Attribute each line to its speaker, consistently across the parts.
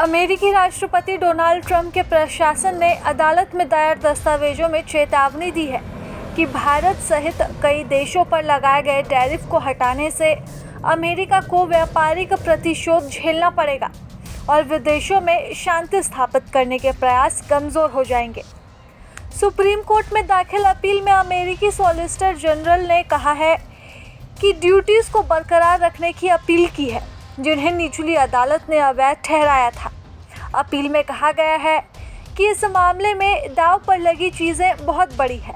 Speaker 1: अमेरिकी राष्ट्रपति Donald Trump के प्रशासन ने अदालत में दायर दस्तावेजों में चेतावनी दी है कि भारत सहित कई देशों पर लगाए गए टैरिफ को हटाने से अमेरिका को व्यापारिक प्रतिशोध झेलना पड़ेगा और विदेशों में शांति स्थापित करने के प्रयास कमजोर हो जाएंगे। सुप्रीम कोर्ट में दाखिल अपील में अमेरिकी सॉलिसिटर जनरल ने कहा है कि ड्यूटीज को बरकरार रखने की अपील की है, जिन्हें निचली अदालत ने अवैध ठहराया था। अपील में कहा गया है कि इस मामले में दांव पर लगी चीज़ें बहुत बड़ी है।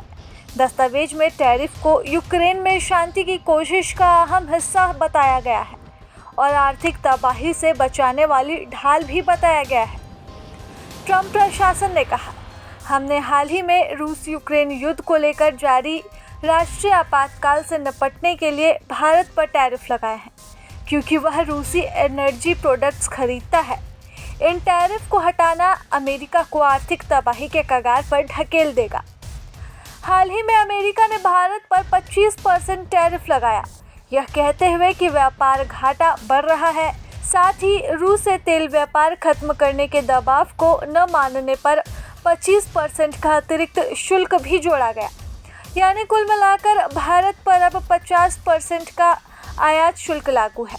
Speaker 1: दस्तावेज में टैरिफ को यूक्रेन में शांति की कोशिश का अहम हिस्सा बताया गया है और आर्थिक तबाही से बचाने वाली ढाल भी बताया गया है। ट्रंप प्रशासन ने कहा, हमने हाल ही में रूस यूक्रेन युद्ध को लेकर जारी राष्ट्रीय आपातकाल से निपटने के लिए भारत पर टैरिफ लगाए हैं, क्योंकि वह रूसी एनर्जी प्रोडक्ट्स खरीदता है। इन टैरिफ को हटाना अमेरिका को आर्थिक तबाही के कगार पर ढकेल देगा। हाल ही में अमेरिका ने भारत पर 25% टैरिफ लगाया, यह कहते हुए कि व्यापार घाटा बढ़ रहा है। साथ ही रूस से तेल व्यापार खत्म करने के दबाव को न मानने पर 25% का अतिरिक्त शुल्क भी जोड़ा गया, यानी कुल मिलाकर भारत पर अब 50% का आयात शुल्क लागू है।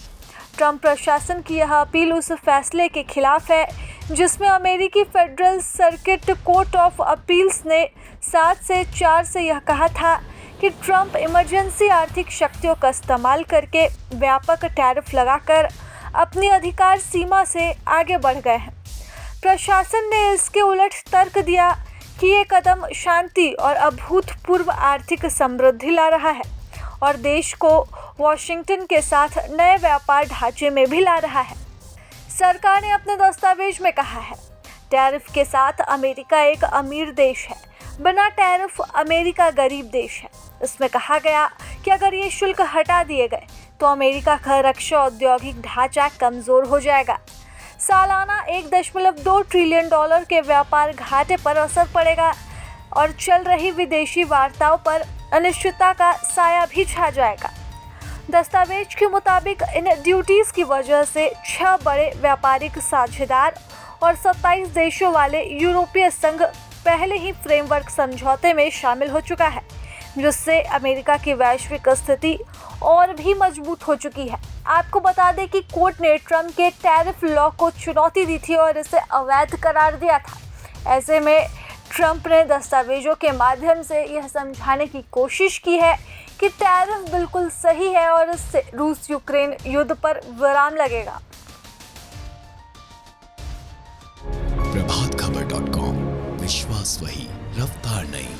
Speaker 1: ट्रंप प्रशासन की यह अपील उस फैसले के खिलाफ है जिसमें अमेरिकी federal circuit court of appeals ने 7 से 4 से यह कहा था कि ट्रंप इमरजेंसी आर्थिक शक्तियों का इस्तेमाल करके व्यापक टैरिफ लगाकर अपनी अधिकार सीमा से आगे बढ़ गए हैं। प्रशासन ने इसके उलट तर्क दिया कि ये कदम शांति और अभूतपूर्व आर्थिक समृद्धि ला रहा है और देश को वॉशिंगटन के साथ नए व्यापार ढांचे में भी ला रहा है। सरकार ने अपने दस्तावेज में कहा है, टैरिफ के साथ अमेरिका एक अमीर देश है, बिना टैरिफ अमेरिका गरीब देश है। इसमें कहा गया कि अगर ये शुल्क हटा दिए गए तो अमेरिका का रक्षा औद्योगिक ढांचा कमज़ोर हो जाएगा। सालाना $1.2 ट्रिलियन के व्यापार घाटे पर असर पड़ेगा और चल रही विदेशी वार्ताओं पर अनिश्चितता का साया भी छा जाएगा। दस्तावेज के मुताबिक इन ड्यूटीज़ की वजह से 6 बड़े व्यापारिक साझेदार और 27 देशों वाले यूरोपीय संघ पहले ही फ्रेमवर्क समझौते में शामिल हो चुका है, जिससे अमेरिका की वैश्विक स्थिति और भी मजबूत हो चुकी है। आपको बता दें कि कोर्ट ने ट्रंप के टैरिफ लॉ को चुनौती दी थी और इसे अवैध करार दिया था। ऐसे में ट्रंप ने दस्तावेजों के माध्यम से यह समझाने की कोशिश की है कि टैरिफ बिल्कुल सही है और इससे रूस यूक्रेन युद्ध पर विराम लगेगा।
Speaker 2: प्रभातखबर.com, विश्वास वही, रफ्तार नहीं।